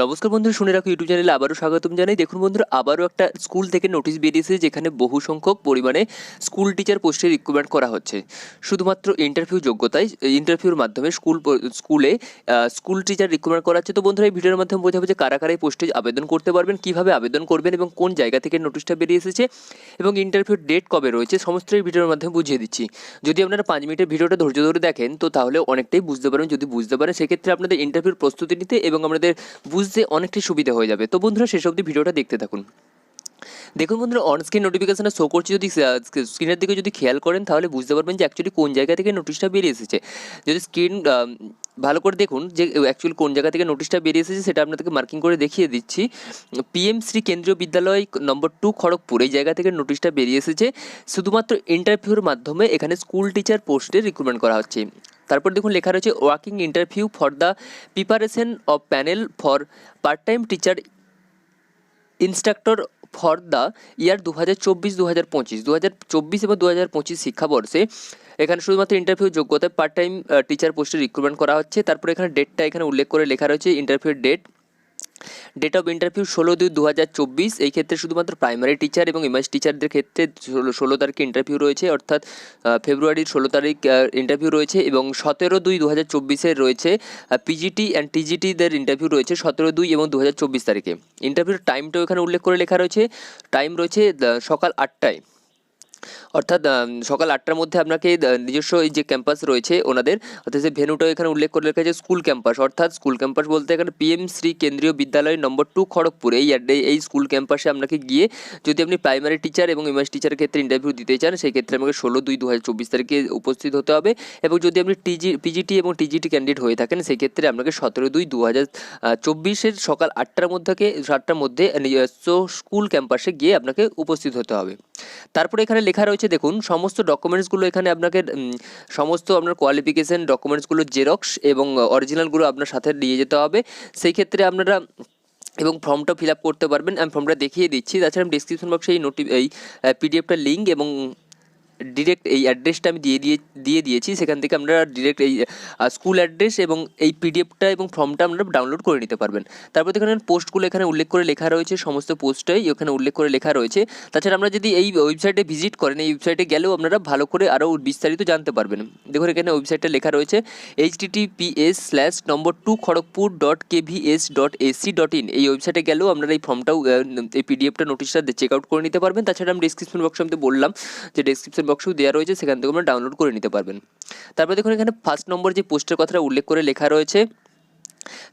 নমস্কার বন্ধুরা, শুনে রাখো ইউটিউব চ্যানেলে আবারও স্বাগতম জানাই। দেখুন বন্ধুরা, আবারও একটা স্কুল থেকে নোটিশ বেরিয়েছে যেখানে বহু সংখ্যক পরিমাণে স্কুল টিচার পোস্টে রিক্রুটমেন্ট করা হচ্ছে শুধুমাত্র ইন্টারভিউ যোগ্যতায়। ইন্টারভিউর মাধ্যমে স্কুলে স্কুল টিচার রিক্রুটমেন্ট করা হচ্ছে। তো বন্ধুরা, এই ভিডিওর মাধ্যমে বোঝাবো যে কারা কারা এই পোস্টে আবেদন করতে পারবেন, কীভাবে আবেদন করবেন এবং কোন জায়গা থেকে নোটিশটা বেরিয়ে এসেছে এবং ইন্টারভিউর ডেট কবে রয়েছে, সমস্ত এই ভিডিওর মাধ্যমে বুঝিয়ে দিচ্ছি। যদি আপনারা 5 মিনিটের ভিডিওটা ধৈর্য ধরে দেখেন তো তাহলে অনেকটাই বুঝতে পারবেন। যদি বুঝতে পারেন সেক্ষেত্রে আপনাদের ইন্টারভিউর প্রস্তুতি নিতে এবং আপনাদের বুঝতে অনেকটাই সুবিধা হয়ে যাবে। তো বন্ধুরা, শেষ অবধি ভিডিওটা দেখতে থাকুন। দেখুন বন্ধুরা, অন স্ক্রিন নোটিফিকেশানে শো করছে, যদি স্ক্রিনের দিকে যদি খেয়াল করেন তাহলে বুঝতে পারবেন যে অ্যাকচুয়ালি কোন জায়গা থেকে নোটিশটা বেরিয়ে এসেছে। যদি স্ক্রিন ভালো করে দেখুন যে অ্যাকচুয়ালি কোন জায়গা থেকে নোটিশটা বেরিয়ে এসেছে সেটা আপনাদেরকে মার্কিং করে দেখিয়ে দিচ্ছি। পিএম শ্রী কেন্দ্রীয় বিদ্যালয় নম্বর 2 খড়গপুর, এই জায়গা থেকে নোটিশটা বেরিয়ে এসেছে। শুধুমাত্র ইন্টারভিউর মাধ্যমে এখানে স্কুল টিচার পোস্টে রিক্রুটমেন্ট করা হচ্ছে। তারপর দেখুন লেখা রয়েছে working interview for the preparation of panel for part time teacher instructor for the year 2024-2025 2024 এবং 2025 শিক্ষাবর্ষে এখানে শুধুমাত্র ইন্টারভিউ যোগ্যতায় পার্ট টাইম টিচার পোস্টে রিক্রুটমেন্ট করা হচ্ছে। তারপরে এখানে ডেটটা এখানে উল্লেখ করে লেখা রয়েছে ইন্টারভিউর ডেট অফ ইন্টারভিউ 16/2/2024। এই ক্ষেত্রে শুধুমাত্র প্রাইমারি টিচার এবং ইমেজ টিচারদের ক্ষেত্রে 16 তারিখে ইন্টারভিউ রয়েছে, অর্থাৎ ফেব্রুয়ারির 16 তারিখ ইন্টারভিউ রয়েছে এবং 17/2/2024 রয়েছে পিজিটি অ্যান্ড টিজিটিদের ইন্টারভিউ রয়েছে 17/2 এবং 2024 তারিখে। ইন্টারভিউর টাইমটাও এখানে উল্লেখ করে লেখা রয়েছে। টাইম রয়েছে সকাল 8টায়, অর্থাৎ সকাল 8টার মধ্যে আপনাকে নিজস্ব এই যে ক্যাম্পাস রয়েছে ওনাদের, অর্থাৎ সেই ভেন্যুটাও এখানে উল্লেখ করে লেখা আছে স্কুল ক্যাম্পাস। অর্থাৎ স্কুল ক্যাম্পাস বলতে এখানে পিএম শ্রী কেন্দ্রীয় বিদ্যালয় নম্বর 2 খড়গপুর, এই স্কুল ক্যাম্পাসে আপনাকে গিয়ে যদি আপনি প্রাইমারি টিচার এবং ইমেজ টিচারের ক্ষেত্রে ইন্টারভিউ দিতে চান সেই ক্ষেত্রে আমাকে 16/2/2024 তারিখে উপস্থিত হতে হবে। এবং যদি আপনি পিজিটি এবং টিজিটি ক্যান্ডিডেট হয়ে থাকেন সেই ক্ষেত্রে আপনাকে 17/2/2024 সকাল 8টার মধ্যে নিজস্ব স্কুল ক্যাম্পাসে গিয়ে আপনাকে উপস্থিত হতে হবে। তারপরে এখানে লেখা রয়েছে দেখুন সমস্ত ডকুমেন্টসগুলো এখানে আপনাকে সমস্ত আপনার কোয়ালিফিকেশান ডকুমেন্টসগুলো জেরক্স এবং অরিজিনালগুলো আপনার সাথে নিয়ে যেতে হবে। সেই ক্ষেত্রে আপনারা এবং ফর্মটা ফিল আপ করতে পারবেন। আমি ফর্মটা দেখিয়ে দিচ্ছি। তাছাড়া আমি ডিসক্রিপশন বক্সে এই পিডিএফটার লিঙ্ক এবং ডিরেক্ট এই অ্যাড্রেসটা আমি দিয়ে দিয়েছি। সেখান থেকে আপনারা ডিরেক্ট এই স্কুল অ্যাড্রেস এবং এই পিডিএফটা এবং ফর্মটা আপনারা ডাউনলোড করে নিতে পারবেন। তারপর এখানে পোস্টগুলো এখানে উল্লেখ করে লেখা রয়েছে, সমস্ত পোস্টটাই এখানে উল্লেখ করে লেখা রয়েছে। তাছাড়া আমরা যদি এই ওয়েবসাইটে ভিজিট করেন, এই ওয়েবসাইটে গেলেও আপনারা ভালো করে আরও বিস্তারিত জানতে পারবেন। দেখুন এখানে ওয়েবসাইটটা লেখা রয়েছে https://2.2khadagpur.kvs.ac.in। এই ওয়েবসাইটে গেলেও আপনারা এই ফর্মটাও এই পিডিএফটা নোটিশটা চেক আউট করে নিতে পারবেন। তাছাড়া আমি ডিসক্রিপশন বক্সে আমি বললাম যে ডিসক্রিপশন বক্সেও দেওয়া রয়েছে, সেখান থেকে আপনারা ডাউনলোড করে নিতে পারবেন। তারপরে দেখুন এখানে ফার্স্ট নম্বর যে পোস্টের কথাটা উল্লেখ করে লেখা রয়েছে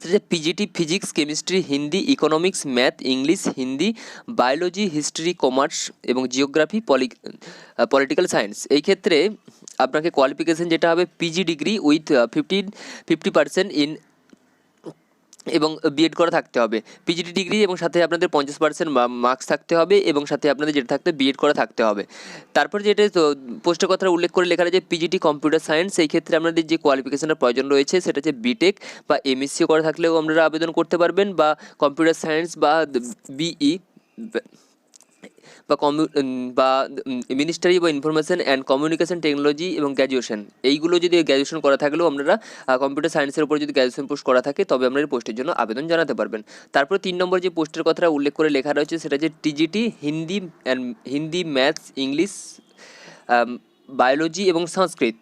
সেটা PGT physics, chemistry, Hindi, economics, math, English, Hindi, biology, history, commerce এবং জিওগ্রাফি, পলিটিক্যাল সায়েন্স। এই ক্ষেত্রে আপনাকে কোয়ালিফিকেশান যেটা হবে পিজি ডিগ্রি উইথ 50% ইন এবং বিএড করা থাকতে হবে। পিজিটি ডিগ্রি এবং সাথে আপনাদের 50% মার্কস থাকতে হবে এবং সাথে আপনাদের যেটা থাকতে বিএড করা থাকতে হবে। তারপর যেটা পোস্টের কথা উল্লেখ করে লেখা রয়েছে পিজিটি কম্পিউটার সায়েন্স। এই ক্ষেত্রে আপনাদের যে কোয়ালিফিকেশনের প্রয়োজন রয়েছে সেটা হচ্ছে বিটেক বা এমএসসি করা থাকলেও আপনারা আবেদন করতে পারবেন, বা কম্পিউটার সায়েন্স বা বিই বা মিনিস্ট্রি বা ইনফরমেশন অ্যান্ড কমিউনিকেশন টেকনোলজি এবং গ্র্যাজুয়েশন, এইগুলো যদি গ্র্যাজুয়েশন করা থাকলেও আপনারা কম্পিউটার সায়েন্সের উপর যদি গ্র্যাজুয়েশন পোস্ট করা থাকে তবে আপনারা পোস্টের জন্য আবেদন জানাতে পারবেন। তারপরে 3 নম্বর যে পোস্টের কথাটা উল্লেখ করে লেখা রয়েছে সেটা হচ্ছে TGT Hindi, maths, English, biology এবং সংস্কৃত।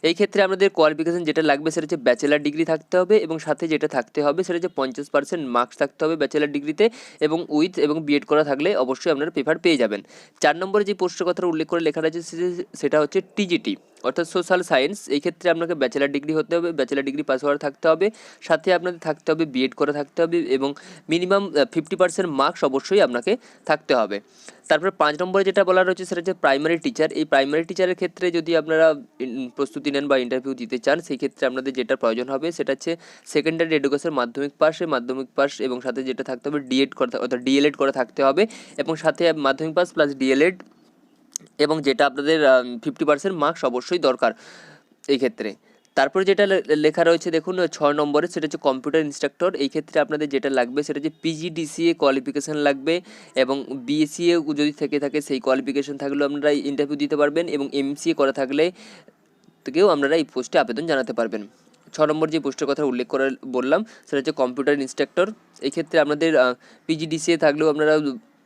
এই ক্ষেত্রে আমাদের কোয়ালিফিকেশান যেটা লাগবে সেটা হচ্ছে ব্যাচেলার ডিগ্রি থাকতে হবে এবং সাথে যেটা থাকতে হবে সেটা হচ্ছে 50% মার্কস থাকতে হবে ব্যাচেলার ডিগ্রিতে এবং বিএড করা থাকলে অবশ্যই আপনারা পেপার পেয়ে যাবেন। 4 নম্বরে যে পোস্টের কথাটা উল্লেখ করে লেখা রয়েছে সেটা হচ্ছে টিজিটি অর্থাৎ সোশ্যাল সায়েন্স। এই ক্ষেত্রে আপনাকে ব্যাচেলার ডিগ্রি হতে হবে, ব্যাচেলার ডিগ্রি পাস হওয়ার থাকতে হবে, সাথে আপনাদের থাকতে হবে বিএড করা থাকতে হবে এবং মিনিমাম 50% মার্কস অবশ্যই আপনাকে থাকতে হবে। তারপরে 5 নম্বরে যেটা বলা রয়েছে সেটা হচ্ছে প্রাইমারি টিচার। এই প্রাইমারি টিচারের ক্ষেত্রে যদি আপনারা প্রস্তুতি নেন বা ইন্টারভিউ দিতে চান সেই ক্ষেত্রে আপনাদের যেটা প্রয়োজন হবে সেটা হচ্ছে সেকেন্ডারি এডুকেশন, মাধ্যমিক পাস এবং সাথে যেটা থাকতে হবে ডিএলএড করা থাকতে হবে এবং সাথে মাধ্যমিক পাস প্লাস ডিএলএড এবং যেটা আপনাদের 50% মার্কস অবশ্যই দরকার এই ক্ষেত্রে। তারপরে যেটা লেখা রয়েছে দেখুন 6 নম্বরে সেটা হচ্ছে কম্পিউটার ইনস্ট্রাক্টর। এই ক্ষেত্রে আপনাদের যেটা লাগবে সেটা হচ্ছে পিজিডিসিএ কোয়ালিফিকেশান লাগবে এবং বিএসসিএ যদি থেকে থাকে সেই কোয়ালিফিকেশান থাকলেও আপনারা ইন্টারভিউ দিতে পারবেন এবং এমসিএ করা থাকলে থেকেও আপনারা এই পোস্টে আবেদন জানাতে পারবেন। নম্বর যে পোস্টের কথা উল্লেখ করে বললাম সেটা হচ্ছে কম্পিউটার ইনস্ট্রাক্টর। এই ক্ষেত্রে আপনাদের পিজিডিসিএ থাকলেও আপনারা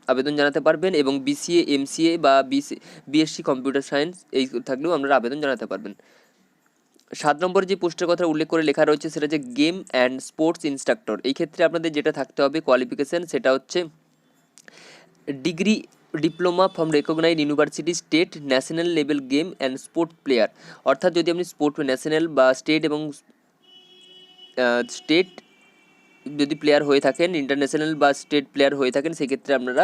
আবেদন জানাতে পারবেন, এবং বিসিএ, এমসিএ বা বিএসসি কম্পিউটার সায়েন্স এই থাকলেও আপনারা আবেদন জানাতে পারবেন। 7 নম্বর যে পোস্টের কথা উল্লেখ করে লেখা রয়েছে সেটা হচ্ছে গেম অ্যান্ড স্পোর্টস ইনস্ট্রাক্টর। এই ক্ষেত্রে আপনাদের যেটা থাকতে হবে কোয়ালিফিকেশান, সেটা হচ্ছে degree, diploma from recognized university, state, national level game and sport player. অর্থাৎ যদি আপনি স্পোর্ট ন্যাশনাল বা স্টেট এবং স্টেট যদি প্লেয়ার হয়ে থাকেন, ইন্টারন্যাশনাল বা স্টেট প্লেয়ার হয়ে থাকেন, সেক্ষেত্রে আপনারা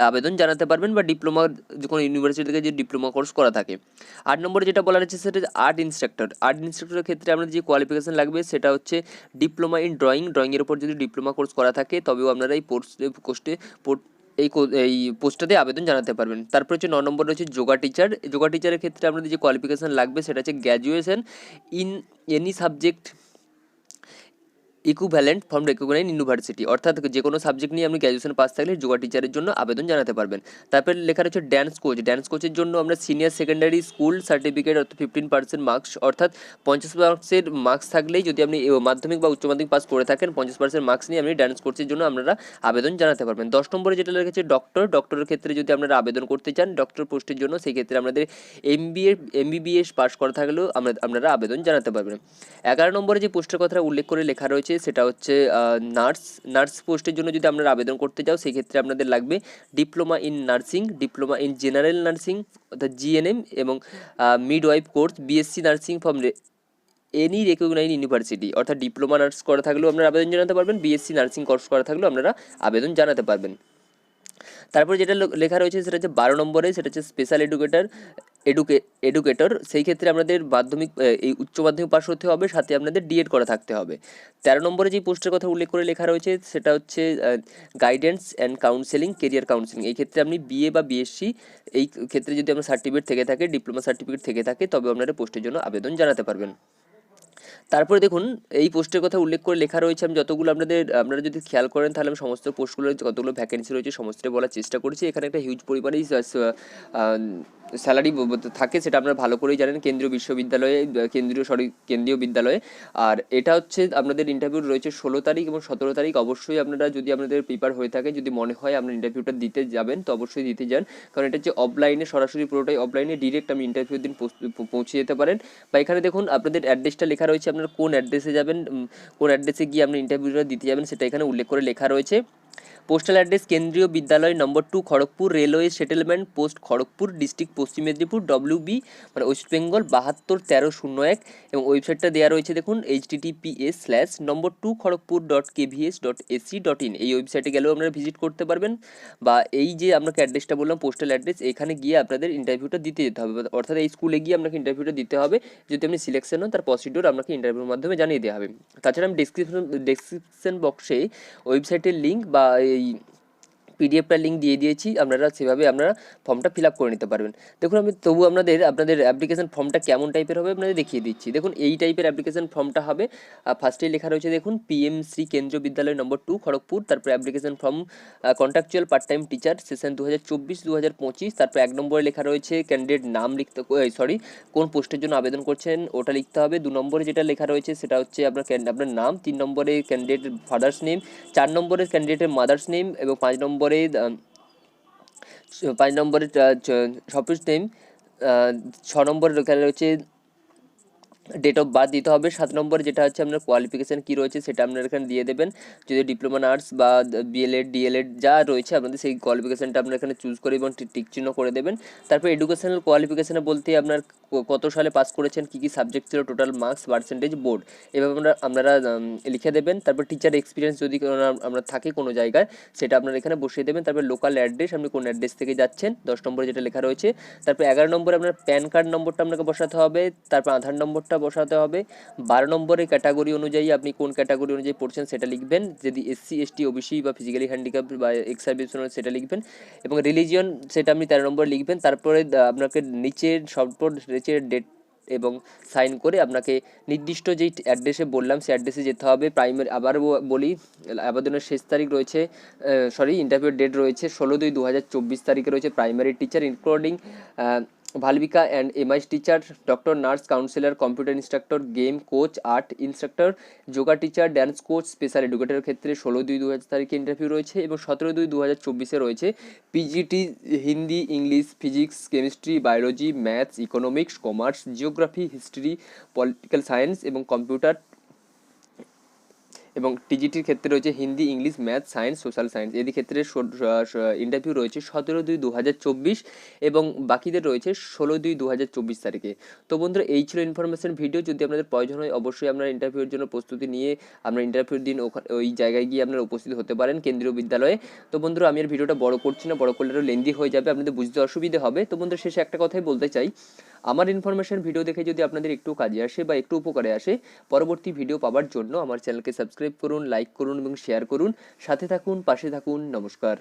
আবেদন জানাতে পারবেন, বা ডিপ্লোমা যে কোনো ইউনিভার্সিটি থেকে যে ডিপ্লোমা কোর্স করা থাকে। 8 নম্বরে যেটা বলা রয়েছে সেটা আর্ট ইনস্ট্রাক্টর। আর্ট ইনস্ট্রাক্টরের ক্ষেত্রে আপনাদের যে কোয়ালিফিকেশান লাগবে সেটা হচ্ছে ডিপ্লোমা ইন ড্রয়িংয়ের ওপর যদি ডিপ্লোমা কোর্স করা থাকে তবেও আপনারা এই এই পোস্টটাতে আবেদন জানাতে পারবেন। তারপর হচ্ছে 9 নম্বর রয়েছে যোগা টিচার। যোগা টিচারের ক্ষেত্রে আপনাদের যে কোয়ালিফিকেশান লাগবে সেটা হচ্ছে graduation in any subject equivalent from recognized university. অর্থাৎ যে কোনো সাবজেক্ট নিয়ে আপনি গ্র্যাজুয়েশন পাস থাকলে যোগা টিচারের জন্য আবেদন জানাতে পারবেন। তারপরে লেখা রয়েছে ড্যান্স কোচ। ড্যান্স কোচের জন্য আমরা সিনিয়র সেকেন্ডারি স্কুল সার্টিফিকেট অর্থাৎ 15% মার্কস, অর্থাৎ 50 মার্কসের মার্কস থাকলেই, যদি আপনি মাধ্যমিক বা উচ্চ মাধ্যমিক পাস করে থাকেন, 50% মার্কস নিয়ে আপনি ড্যান্স কোচের জন্য আপনারা আবেদন জানাতে পারবেন। 10 নম্বরে যেটা লেগেছে ডক্টর। ডক্টরের ক্ষেত্রে যদি আপনারা আবেদন করতে চান ডক্টর পোস্টের জন্য, সেই ক্ষেত্রে আপনাদের এমবিবিএস পাস করা থাকলেও আপনারা আবেদন জানাতে পারবেন। 11 নম্বরে যে পোস্টের কথা উল্লেখ করে লেখা রয়েছে সেটা হচ্ছে নার্স পোস্টের জন্য যদি আপনারা আবেদন করতে চাও সেক্ষেত্রে আপনাদের লাগবে diploma in nursing, diploma in general nursing অর্থাৎ জিএনএম, এবং midwife course, BSc nursing from any recognized university. অর্থাৎ ডিপ্লোমা নার্স করা থাকলেও আপনারা আবেদন জানাতে পারবেন, বিএসসি নার্সিং কোর্স করা থাকলেও আপনারা আবেদন জানাতে পারবেন। তারপরে যেটা লেখা রয়েছে সেটা হচ্ছে 12 নম্বরে, সেটা হচ্ছে স্পেশাল এডুকেটর। সেই ক্ষেত্রে আপনাদের মাধ্যমিক এই উচ্চ মাধ্যমিক পাস হতে হবে, সাথে আপনাদের ডিএড করা থাকতে হবে। 13 নম্বরে যে পোস্টের কথা উল্লেখ করে লেখা রয়েছে সেটা হচ্ছে guidance and counselling, career counselling. এই ক্ষেত্রে আপনি বিএ বা বিএসসি এই ক্ষেত্রে যদি আপনার সার্টিফিকেট থেকে থাকে, ডিপ্লোমা সার্টিফিকেট থেকে থাকে, তবে আপনারা পোস্টের জন্য আবেদন জানাতে পারবেন। তারপরে দেখুন এই পোস্টের কথা উল্লেখ করে লেখা রয়েছে, আমি যতগুলো আপনারা যদি খেয়াল করেন তাহলে আমি সমস্ত পোস্টগুলোর কতগুলো ভ্যাকেন্সি রয়েছে সমস্তটাই বলার চেষ্টা করেছি। এখানে একটা হিউজ পরিমাণেই স্যালারি থাকে, সেটা আপনারা ভালো করেই জানেন, কেন্দ্রীয় বিদ্যালয়ে। আর এটা হচ্ছে আপনাদের ইন্টারভিউ রয়েছে 16 তারিখ এবং 17 তারিখ। অবশ্যই আপনারা যদি আপনাদের প্রিপার হয়ে থাকে, যদি মনে হয় আপনার ইন্টারভিউটা দিতে যাবেন, তো অবশ্যই দিতে যান, কারণ এটা হচ্ছে অফলাইনে, সরাসরি পুরোটাই অফলাইনে, ডিরেক্ট আপনি ইন্টারভিউর দিন পৌঁছে যেতে পারেন। বা এখানে দেখুন আপনাদের অ্যাড্রেসটা লেখা রয়েছে, আপনারা কোন অ্যাড্রেসে যাবেন, কোন অ্যাড্রেসে গিয়ে আপনি ইন্টারভিউটা দিতে যাবেন সেটা এখানে উল্লেখ করে লেখা রয়েছে। পোস্টাল অ্যাড্রেস কেন্দ্রীয় বিদ্যালয় নম্বর 2 Kharagpur, railway settlement post Kharagpur, district পশ্চিম মেদিনীপুর, WB মানে ওয়েস্ট বেঙ্গল 721301। এবং ওয়েবসাইটটা দেওয়া রয়েছে দেখুন https://number2kharagpur.kvs.ac.in। এই ওয়েবসাইটে গেলেও আপনারা ভিজিট করতে পারবেন, বা এই যে আপনাকে অ্যাড্রেসটা বললাম পোস্টাল অ্যাড্রেস, এখানে গিয়ে আপনাদের ইন্টারভিউটা দিতে যেতে হবে, অর্থাৎ এই স্কুলে গিয়ে আপনাকে ইন্টারভিউটা দিতে হবে। যদি আপনি সিলেকশন হন তার প্রসিডিওর আপনাকে ইন্টারভিউর মাধ্যমে জানিয়ে দেওয়া হবে। তাছাড়া আমি ডেসক্রিপশন বক্সে ওয়েবসাইটের লিঙ্ক বা এই পিডিএফটার লিঙ্ক দিয়ে দিয়েছি, আপনারা সেভাবে আপনারা ফর্মটা ফিল আপ করে নিতে পারবেন। দেখুন আমি তবু আপনাদের অ্যাপ্লিকেশন ফর্মটা কেমন টাইপের হবে আপনাদের দেখিয়ে দিচ্ছি। দেখুন এই টাইপের অ্যাপ্লিকেশন ফর্মটা হবে। ফার্স্টেই লেখা রয়েছে দেখুন পিএমসি কেন্দ্রীয় বিদ্যালয় নম্বর 2 খড়গপুর, তারপরে application form contractual part time teacher session 2024-2025। তারপর 1 নম্বরে লেখা রয়েছে ক্যান্ডিডেট নাম কোন পোস্টের জন্য আবেদন করছেন ওটা লিখতে হবে। 2 নম্বরে যেটা লেখা রয়েছে সেটা হচ্ছে আপনার নাম। 3 নম্বরে ক্যান্ডিডেটের ফাদার্স নেম, 4 নম্বরে ক্যান্ডিডেটের মাদার্স নেম, এবং 5 নম্বরে অফিস নেম। 6 নম্বরে লেখা রয়েছে ডেট অফ বার্থ দিতে হবে। 7 নম্বরে যেটা হচ্ছে আপনার কোয়ালিফিকেশান কী রয়েছে সেটা আপনারা এখানে দিয়ে দেবেন। যদি ডিপ্লোমা নার্স বা বিএলএড ডিএলএড যা রয়েছে আপনাদের সেই কোয়ালিফিকেশানটা আপনারা এখানে চুজ করে এবং টিক চিহ্ন করে দেবেন। তারপর এডুকেশনাল কোয়ালিফিকেশানে বলতে আপনার কত সালে পাস করেছেন, কী কী সাবজেক্ট ছিল, টোটাল মার্কস, পার্সেন্টেজ, বোর্ড, এভাবে আপনারা লিখে দেবেন। তারপর টিচার এক্সপিরিয়েন্স যদি আপনার থাকে কোনো জায়গায় সেটা আপনারা এখানে বসিয়ে দেবেন। তারপর লোকাল অ্যাড্রেস, আপনি কোন অ্যাড্রেস থেকে যাচ্ছেন। 10 নম্বরে যেটা লেখা রয়েছে। তারপর 11 নম্বরে আপনার প্যান কার্ড নম্বরটা আপনাকে বসাতে হবে। তারপর আধার নম্বরটা বসাতে হবে। 12 নম্বরে ক্যাটাগরি অনুযায়ী আপনি কোন ক্যাটাগরি অনুযায়ী পড়ছেন সেটা লিখবেন। যদি SC ST OBC বা ফিজিক্যালি হ্যান্ডিক্যাপ বা এক্স সার্ভিস সেটা লিখবেন। এবং রিলিজিয়ন সেটা আপনি 13 নম্বরে লিখবেন। তারপরে আপনাকে নিচের ডেট এবং সাইন করে আপনাকে নির্দিষ্ট যেই অ্যাড্রেসে বললাম সেই অ্যাড্রেসে যেতে হবে। প্রাইমারি আবার বলি, আবেদনের শেষ তারিখ রয়েছে, ইন্টারভিউ ডেট রয়েছে 16/2/2024 তারিখে রয়েছে। প্রাইমারি টিচার ইনক্লুডিং ভালবিকা and MI teacher, doctor, nurse, counsellor, computer instructor, game coach, art instructor, yoga teacher, dance coach, special এডুকেটরের ক্ষেত্রে 16/2/2000 তারিখে ইন্টারভিউ রয়েছে এবং 17/2/2024 রয়েছে PGT Hindi, English, physics, chemistry, biology, maths, economics, commerce, geography, history, political science এবং computer, এবং টিজিটির ক্ষেত্রে রয়েছে Hindi, English, math, science, social science. এদের ক্ষেত্রে ইন্টারভিউ রয়েছে 17/2/2024 এবং বাকিদের রয়েছে 16/2/2024 তারিখে। তো বন্ধুরা, এই ছিল ইনফরমেশন ভিডিও। যদি আপনাদের প্রয়োজন হয় অবশ্যই আপনারা ইন্টারভিউর জন্য প্রস্তুতি নিয়ে আপনার ইন্টারভিউর দিন ওই জায়গায় গিয়ে আপনারা উপস্থিত হতে পারেন কেন্দ্রীয় বিদ্যালয়ে। তো বন্ধুরা, আমি আর ভিডিওটা বড় করছি না, বড় করলে আরও লেন্দি হয়ে যাবে, আপনাদের বুঝতে অসুবিধে হবে। তো বন্ধুরা, শেষে একটা কথাই বলতে চাই, আমার ইনফরমেশন ভিডিও দেখে যদি আপনাদের একটু কাজে আসে বা একটু উপকারে আসে, পরবর্তী ভিডিও পাওয়ার জন্য আমার চ্যানেলকে সাবস্ক্রাইব করুন, লাইক করুন এবং শেয়ার করুন। সাথে থাকুন, পাশে থাকুন। নমস্কার।